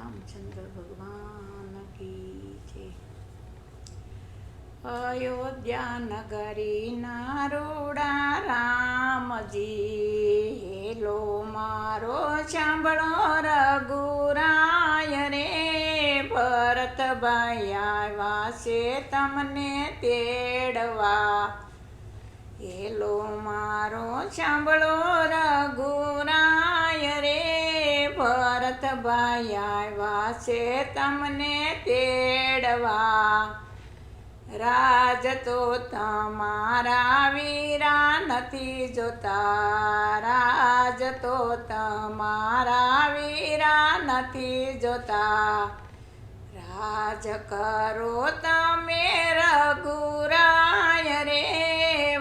રામચંદ્ર ભગવાન કી જય। અયોધ્યા નગરીના રોડા રામજી, હેલો મારો સાંભળો રઘુરાય રે। ભરતભાઈ આવ્યા છે તમને તેડવા, હેલો મારો સાંભળો રઘુરાય રે। ભરતભાઈ આવ્યા છે તમને તેડવા, રાજ તો તમારા વીરા નથી જોતા, રાજ તો તમારા વીરા નથી જોતા। રાજ કરો તમે રઘુરાય રે,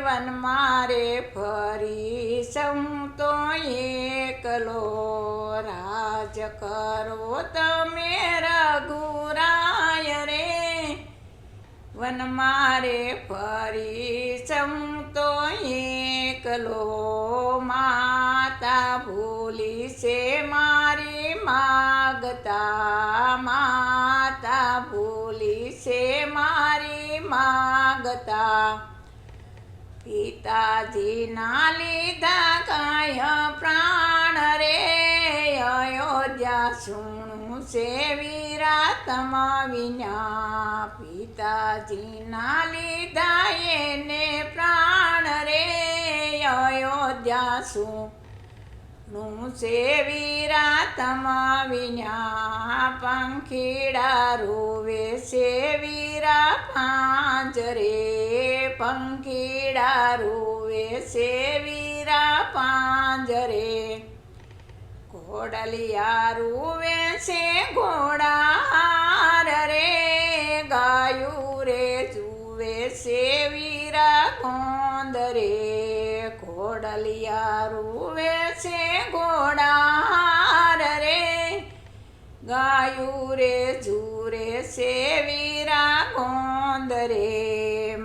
વનમાં રે ફરી સૌ તો એકલો। રાજ કરો તમે રઘુરાય રે, વનમાં રે ફરી સૌ તો એકલો। માતા ભૂલી છે મારી માગતા, માતા ભૂલી છે મારી માગતા। પિતાજીના લીધા કાય પ્રાણ રે, અયોધ્યા સુણું છે વીરા તમ વિના। પિતાજીના લીધા એને પ્રાણ રે, અયોધ્યા સુણું છે વીરા તમ વિના। પંખીડા રોવે છે વીરા પાંજરે, પંખીડા રોવે છે વીરા પાંજરે। ઘોડલિયા રોવે છે ઘોડાહાર રે, ગાયું રે જુએ છે વીરા કોંદરે। ઘોડલિયા રોવે છે ઘોડાહાર રે, ગાયું રે જુરે છે વીરા કોંદરે।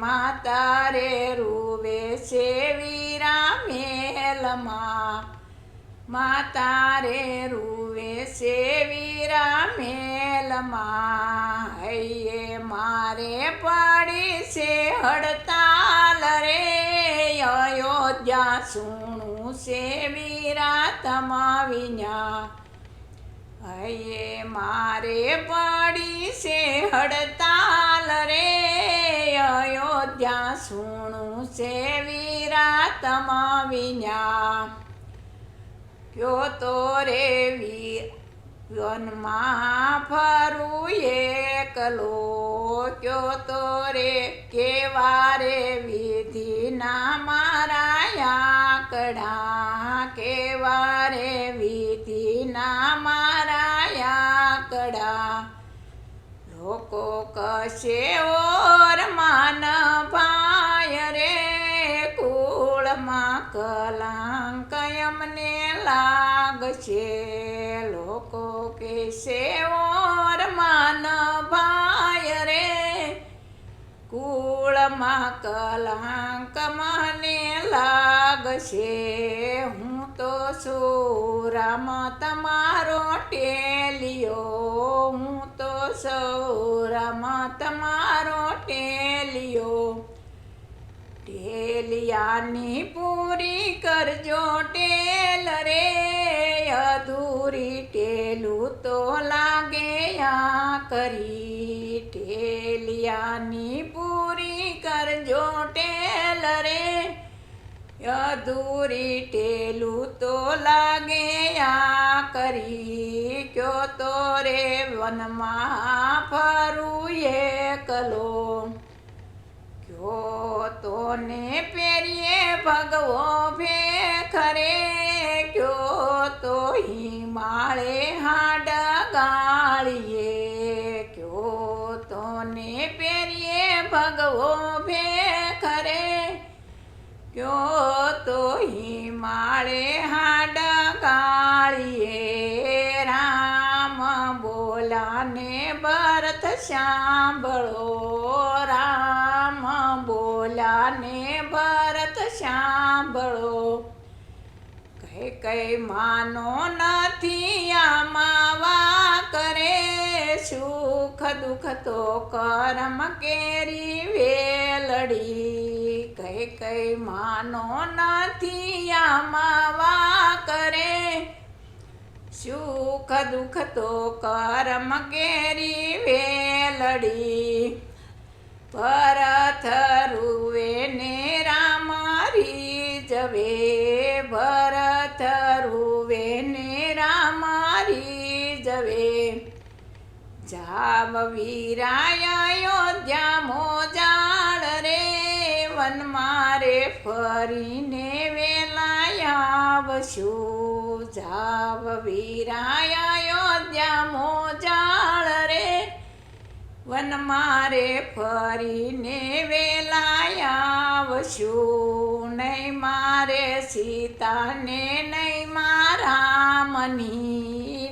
માતા રે રોવે છે વીરા મેલમાં, માતા રે રોવે છે વીરા મેલમાં। હૈયે મારે પડી છે હડતાલ રે, અયોધ્યા સુણું છે વીરા તમ વિના। હૈયે મારે પડી છે હડતાલ રે, અયોધ્યા સુણું છે વીરા તમ વિના। ક્યો તો રે વીર વનમાં ફરું એકલો, ક્યો તો રે કેવા રે વિધિના મારા આંકડા, કેવા રે વિધિના મારા આંકડા। લોકો કશે ઓર માન ભાય રે, કુળમાં કલંક અમને લાગશે। લોકો કહેશે ઓર માન ભાય રે, કુળમાં કલંક મને લાગશે। હું તો છું રામ તમારો ટેલિયો, હું તો છું રામ તમારો ટેલિયો। ટેલિયાની પૂરી કરજો ટેલ રે, અધૂરી ટેલું તો લાગે આકરી। ટેલિયાની પૂરી કરજો ટેલ રે, અધૂરી ટેલું તો લાગે આકરી। ક્યો તો રે વનમાં ફરું એકલો, ક્યો તો ને પેરીએ ભગવો ભેખ રે, ક્યો તો હિમાળે હાડ ગાળીએ। ક્યો તો ને પેરીએ ભગવો ભેખ રે, ક્યો તો હિમાળે હાડ ગાળીએ। રામ બોલાને ભરત સાંભળો, રામ બોલાને ભરત સાંભળો। કઈ કઈ માનો નથી આમાં વાક રે, સુખ દુઃખ તો કરમ કેરી વેલડી કઈ કઈ માનો નથી આમાં વા કરે સુખ દુઃખ તો કરમ કેરી વેલડી ભરત રૂવે ને રામ રીઝવે ભરત રૂવે ને રામ રીઝવે જાવ વીરાય અયોધ્યા મોજાળ રે વન મારે ફરીને વેલાય આવશું જાવ વીરાય અયોધ્યા મોજાળ રે વન મારે ફરીને વેલાય આવશું નહીં મારે સીતાને નહીં મારામની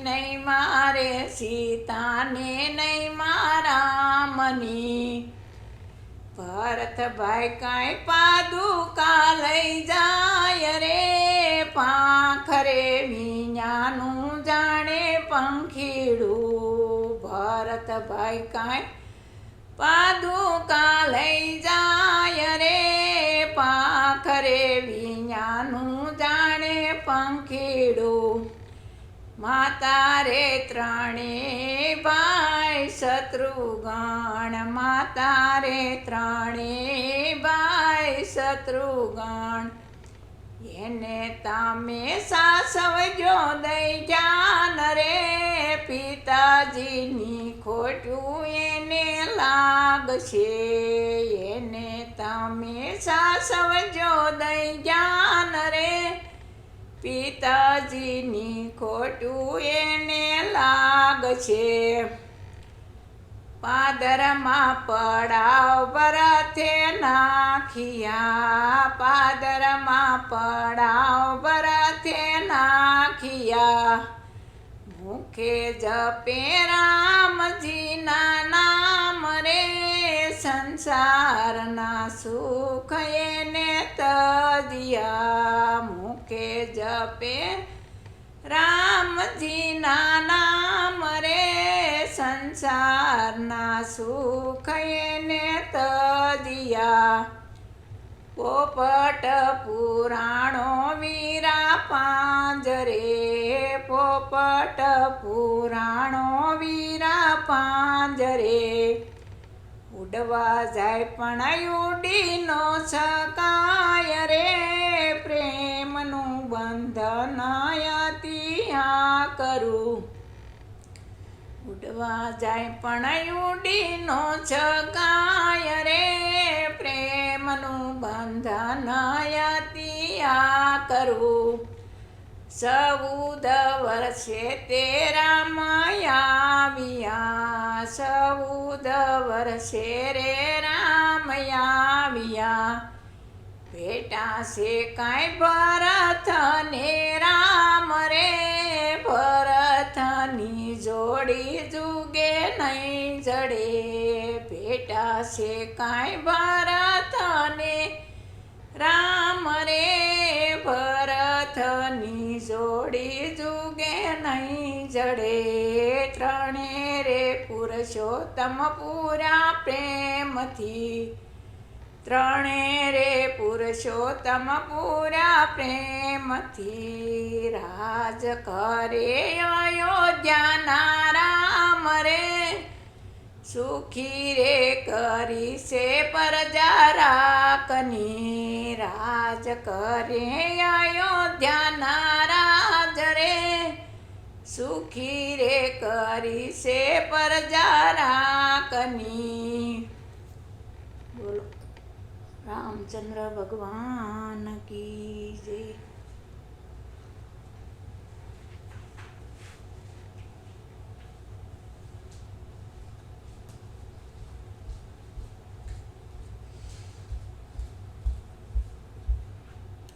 નહીં મારે સીતાને નહીં મારામની ભરતભાઈ કાંઈ પાદુકા લઈ જાય રે પાંખરે વિયાનું જાણે પંખીડું ભરતભાઈ કાંઈ પાદુકા લઈ જાય રે પાંખરે વિયાનું જાણે પંખીડું માતા રે ત્રણે ભાઈ શત્રુઘ્ન માતા રે ત્રણે ભાઈ શત્રુઘ્ન એને તમે સાસવજો દઈ જાન રે પિતાજીની ખોટું એને લાગશે એને તમે સાસવજો દઈ જાન રે પિતાજીની ખોટું એને લાગશે પાદરમાં પડાવ ભરતે નાખિયા પાદરમાં પડાવ ભરતે નાખિયા મુખે જપે રામજીના નામ રે સંસારના સુખ એને તજ્યા મુખે જપે રામજીના નામ રે સંસારના સુખ એને તજ્યા પોપટ પુરાણો વીરા પાંજરે પોપટ પુરાણો વીરા પાંજરે ઉડવા જાય પણ ઉડી નો શકાય રે પ્રેમનું બંધન ત્યાં કરું ઉડવા જાય પણ ઉડી નો શકાય રે પ્રેમનું બંધન ત્યાં કરું 14 વર્ષે તે રામ આવ્યા 14 વર્ષે રે રામ આવ્યા બેટા છે કાંઈ ભરત ને રામ રે ભરતની જોડી જુગે નહીં જડે બેટા છે કાંઈ ભરત ને રામ રે ભરતની જોડી જુગે નહીં જડે ત્રણે રે પુરુષોત્તમ પૂરા પ્રેમથી ત્રણે રે પુરુષોત્તમ પૂરા પ્રેમથી રાજ કરે અયોધ્યાના રામ રે સુખી રે કરી છે પ્રજા રાખની રાજ કરે અયોધ્યાના રાજ રે સુખી રે કરી છે પ્રજા રાખની બોલો રામચંદ્ર ભગવાન કી જય